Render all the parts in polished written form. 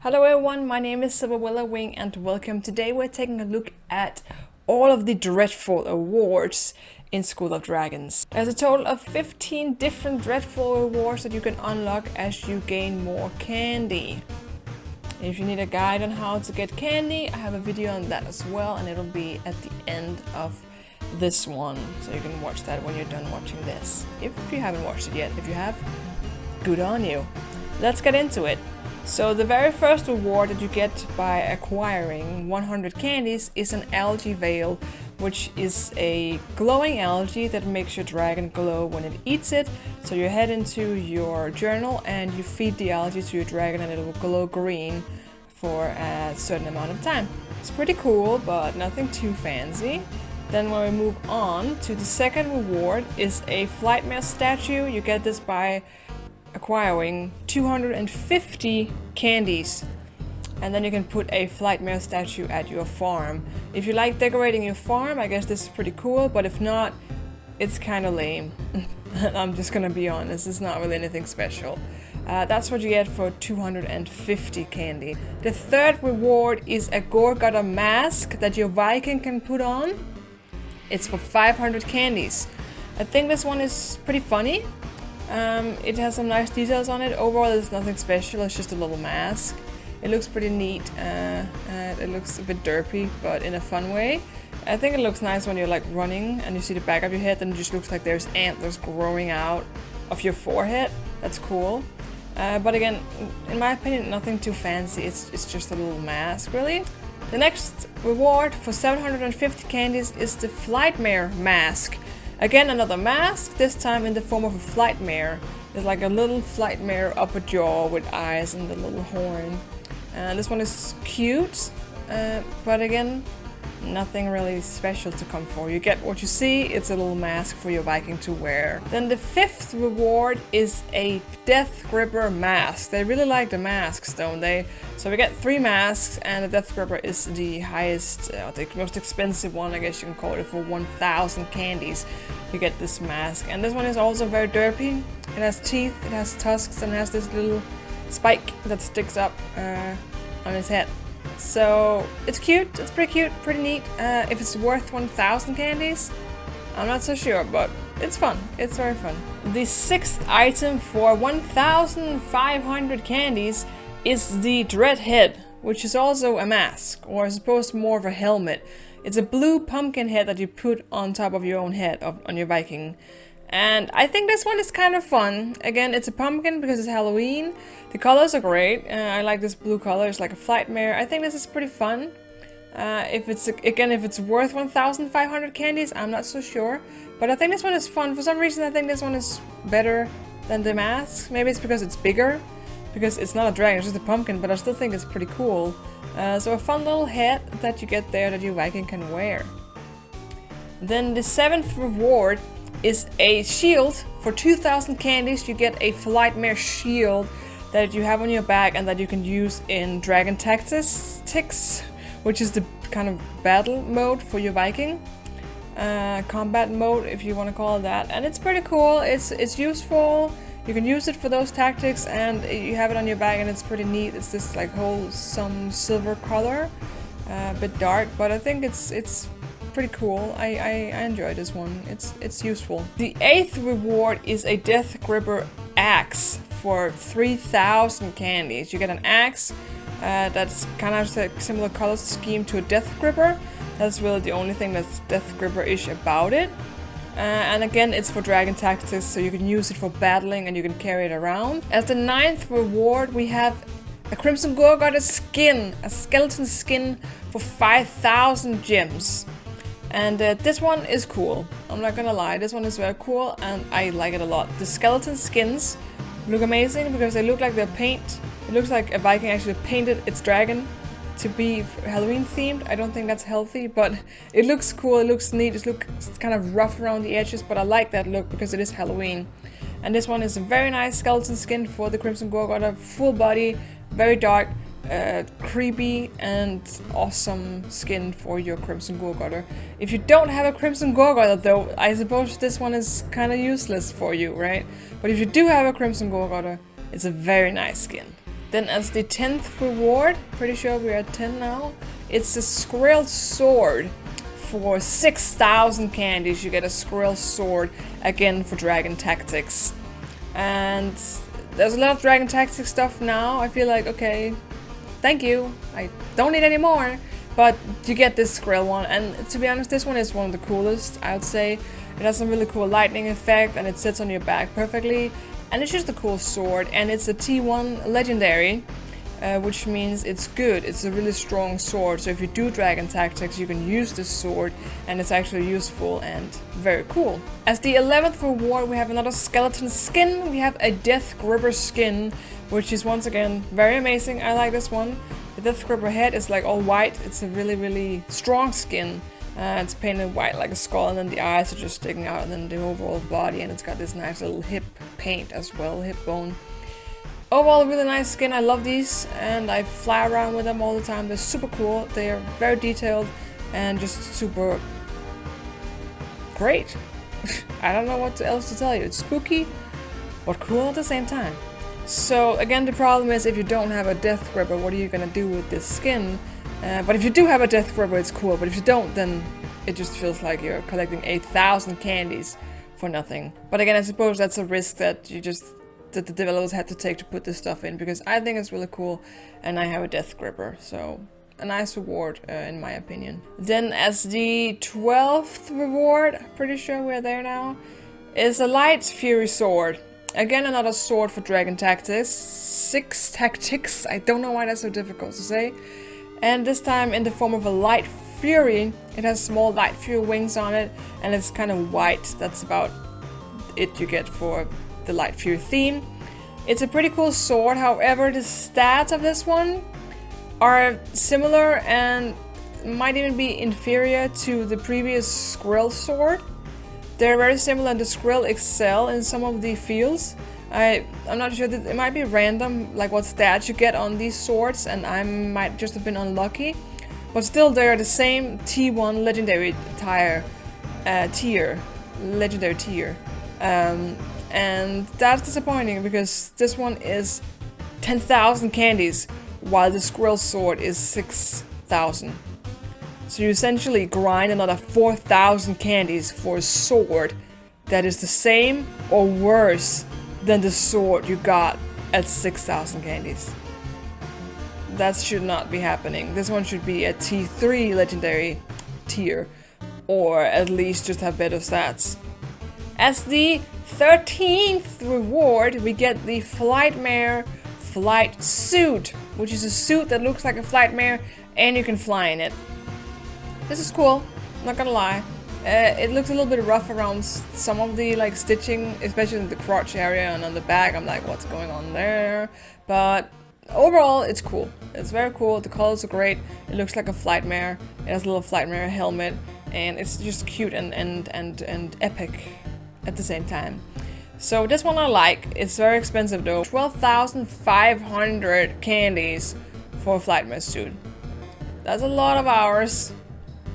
Hello everyone, my name is Wing and welcome. Today we're taking a look at all of the Dreadfall awards in School of Dragons. There's a total of 15 different Dreadfall awards that you can unlock as you gain more candy. If you need a guide on how to get candy, I have a video on that as well, and it'll be at the end of this one, so you can watch that when you're done watching this. If you haven't watched it yet, if you have, good on you. Let's get into it. So the very first reward that you get by acquiring 100 candies is an Algae Veil, which is a glowing algae that makes your dragon glow when it eats it. So you head into your journal and you feed the algae to your dragon and it will glow green for a certain amount of time. It's pretty cool, but nothing too fancy. Then when we move on to the second reward is a Flightmare statue. You get this by acquiring 250 candies, and then you can put a Flightmare statue at your farm. If you like decorating your farm, I guess this is pretty cool, but if not, it's kind of lame. I'm just gonna be honest, it's not really anything special. That's what you get for 250 candy. The third reward is a Gor Mask that your Viking can put on. It's for 500 candies. I think this one is pretty funny. It has some nice details on it. Overall, there's nothing special, it's just a little mask. It looks pretty neat. It looks a bit derpy, but in a fun way. I think it looks nice when you're like running and you see the back of your head, and it just looks like there's antlers growing out of your forehead. That's cool. But again, in my opinion, nothing too fancy. It's just a little mask, really. The next reward for 750 candies is the Flightmare Mask. Again, another mask, this time in the form of a Flightmare. It's like a little Flightmare upper jaw with eyes and a little horn. This one is cute, but again, nothing really special to come for. You get what you see, it's a little mask for your Viking to wear. Then the fifth reward is a Death Gripper Mask. They really like the masks, don't they? So we get 3 masks, and the Death Gripper is the highest, the most expensive one, I guess you can call it, for 1,000 candies. You get this mask, and this one is also very derpy. It has teeth, it has tusks, and it has this little spike that sticks up on his head. So it's cute, it's pretty cute, pretty neat. If it's worth 1,000 candies, I'm not so sure, but it's fun, it's very fun. The sixth item for 1,500 candies is the Dread Head, which is also a mask, or I suppose more of a helmet. It's a blue pumpkin head that you put on top of your own head, on your Viking. And I think this one is kind of fun. Again, it's a pumpkin because it's Halloween. The colors are great. I like this blue color. It's like a Flightmare. I think this is pretty fun. If it's worth 1,500 candies, I'm not so sure. But I think this one is fun. For some reason, I think this one is better than the mask. Maybe it's because it's bigger. Because it's not a dragon, it's just a pumpkin. But I still think it's pretty cool. So a fun little hat that you get there that your Viking can wear. Then the seventh reward is a shield. For 2,000 candies you get a Flightmare shield that you have on your back and that you can use in Dragon Tactics, which is the kind of battle mode for your Viking. Combat mode, if you want to call it that. And it's pretty cool, it's useful. You can use it for those tactics, and you have it on your back and it's pretty neat. It's this like wholesome silver color, a bit dark, but I think it's pretty cool. I enjoy this one. It's useful. The eighth reward is a Death Gripper axe for 3,000 candies. You get an axe that's kind of a similar color scheme to a Death Gripper. That's really the only thing that's Death Gripper-ish about it. And again, it's for Dragon Tactics, so you can use it for battling and you can carry it around. As the ninth reward, we have a Crimson Gorgotta skin, a skeleton skin for 5,000 gems. And this one is cool. I'm not gonna lie, this one is very cool and I like it a lot. The skeleton skins look amazing because they look like they're paint. It looks like a Viking actually painted its dragon to be Halloween themed. I don't think that's healthy, but it looks cool, it looks neat, it looks kind of rough around the edges, but I like that look because it is Halloween. And this one is a very nice skeleton skin for the Crimson Gorgotta, full body, very dark, creepy and awesome skin for your Crimson Gorgotta. If you don't have a Crimson Gorgotta though, I suppose this one is kind of useless for you, right? But if you do have a Crimson Gorgotta, it's a very nice skin. Then as the 10th reward, pretty sure we're at 10 now, it's a Squirrel Sword. For 6,000 candies you get a Skrill Sword, again for Dragon Tactics. And there's a lot of Dragon Tactics stuff now. I feel like, okay, thank you, I don't need any more. But you get this Skrill one, and to be honest, this one is one of the coolest, I would say. It has some really cool lightning effect, and it sits on your back perfectly. And it's just a cool sword, and it's a T1 legendary. Which means it's good. It's a really strong sword, so if you do Dragon Tactics you can use this sword and it's actually useful and very cool. As the 11th reward we have another skeleton skin. We have a Death Gripper skin, which is once again very amazing. I like this one. The Death Gripper head is like all white. It's a really strong skin. It's painted white like a skull, and then the eyes are just sticking out, and then the overall body, and it's got this nice little hip paint as well, hip bone. Overall, really nice skin. I love these, and I fly around with them all the time. They're super cool. They are very detailed and just super great. I don't know what else to tell you. It's spooky, but cool at the same time. So again, the problem is if you don't have a Death Gripper, what are you gonna do with this skin? But if you do have a Death Gripper, it's cool. But if you don't, then it just feels like you're collecting 8,000 candies for nothing. But again, I suppose that's a risk that the developers had to take to put this stuff in, because I think it's really cool and I have a Death Gripper, so a nice reward in my opinion. Then as the 12th reward, pretty sure we're there now, is a Light Fury Sword. Again, another sword for Dragon Tactics. 6 tactics, I don't know why that's so difficult to say. And this time in the form of a Light Fury. It has small Light Fury wings on it, and it's kind of white. That's about it you get for the Light Fury theme. It's a pretty cool sword, however the stats of this one are similar and might even be inferior to the previous Skrill Sword. They're very similar, and the Skrill excel in some of the fields. I'm not sure, that it might be random like what stats you get on these swords, and I might just have been unlucky. But still, they are the same T1 legendary tier. Legendary tier. And that's disappointing, because this one is 10,000 candies, while the Skrill Sword is 6,000. So you essentially grind another 4,000 candies for a sword that is the same or worse than the sword you got at 6,000 candies. That should not be happening. This one should be a T3 legendary tier, or at least just have better stats. As the 13th reward, we get the Flightmare Flight Suit, which is a suit that looks like a Flightmare and you can fly in it. This is cool, not gonna lie. It looks a little bit rough around some of the like stitching, especially in the crotch area and on the back. I'm like, what's going on there? But overall, it's cool. It's very cool. The colors are great. It looks like a Flightmare. It has a little Flightmare helmet, and it's just cute and epic at the same time. So this one I like. It's very expensive though. 12,500 candies for a Flightmare suit. That's a lot of hours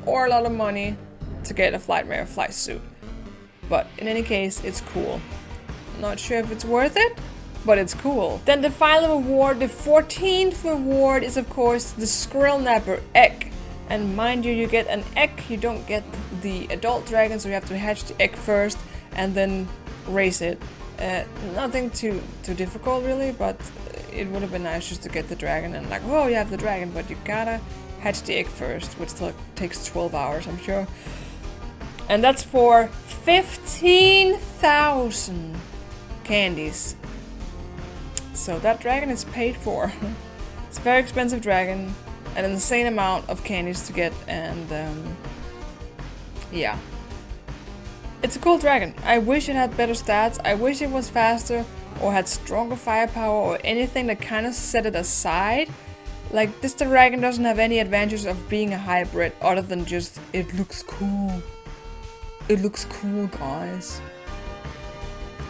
or a lot of money to get a Flightmare flight suit. But in any case, it's cool. Not sure if it's worth it, but it's cool. Then the final reward, the 14th reward, is of course the Skrillknapper egg. And mind you, you get an egg. You don't get the adult dragon, so you have to hatch the egg first and then raise it. Nothing too difficult really, but it would have been nice just to get the dragon and like, oh, you have the dragon, but you gotta hatch the egg first, which still takes 12 hours, I'm sure. And that's for 15,000 candies. So that dragon is paid for. It's a very expensive dragon, and an insane amount of candies to get, and yeah. It's a cool dragon. I wish it had better stats. I wish it was faster or had stronger firepower or anything that kind of set it aside. Like, this dragon doesn't have any advantages of being a hybrid other than just it looks cool. It looks cool, guys.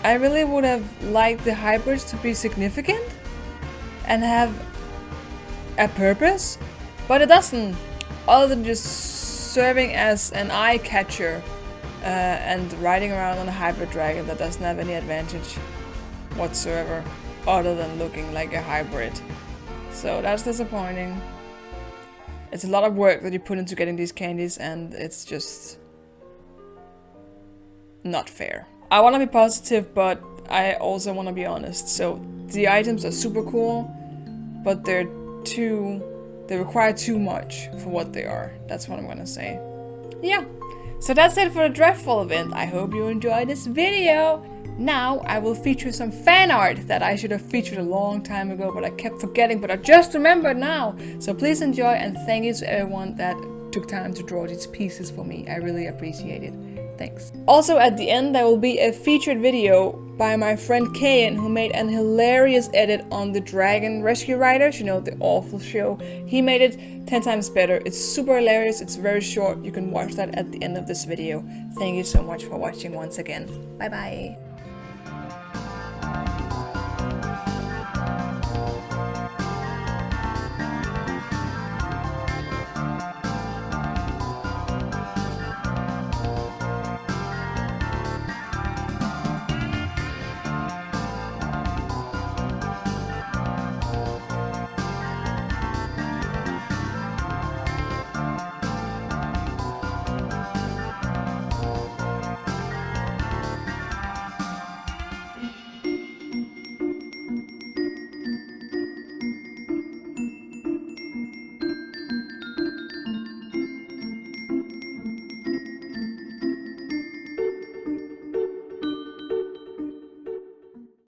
I really would have liked the hybrids to be significant and have a purpose, but it doesn't, other than just serving as an eye catcher and riding around on a hybrid dragon that doesn't have any advantage whatsoever other than looking like a hybrid. So that's disappointing. It's a lot of work that you put into getting these candies, and it's just not fair. I want to be positive, but I also want to be honest. So the items are super cool, but they require too much for what they are. That's what I'm gonna say. Yeah. So that's it for the Dreadfall event. I hope you enjoyed this video. Now I will feature some fan art that I should have featured a long time ago, but I kept forgetting, but I just remembered now. So please enjoy, and thank you to everyone that took time to draw these pieces for me. I really appreciate it. Thanks. Also at the end there will be a featured video by my friend Kayan, who made an hilarious edit on the Dragon Rescue Riders, you know, the awful show. He made it 10 times better. It's super hilarious, it's very short. You can watch that at the end of this video. Thank you so much for watching once again. Bye bye.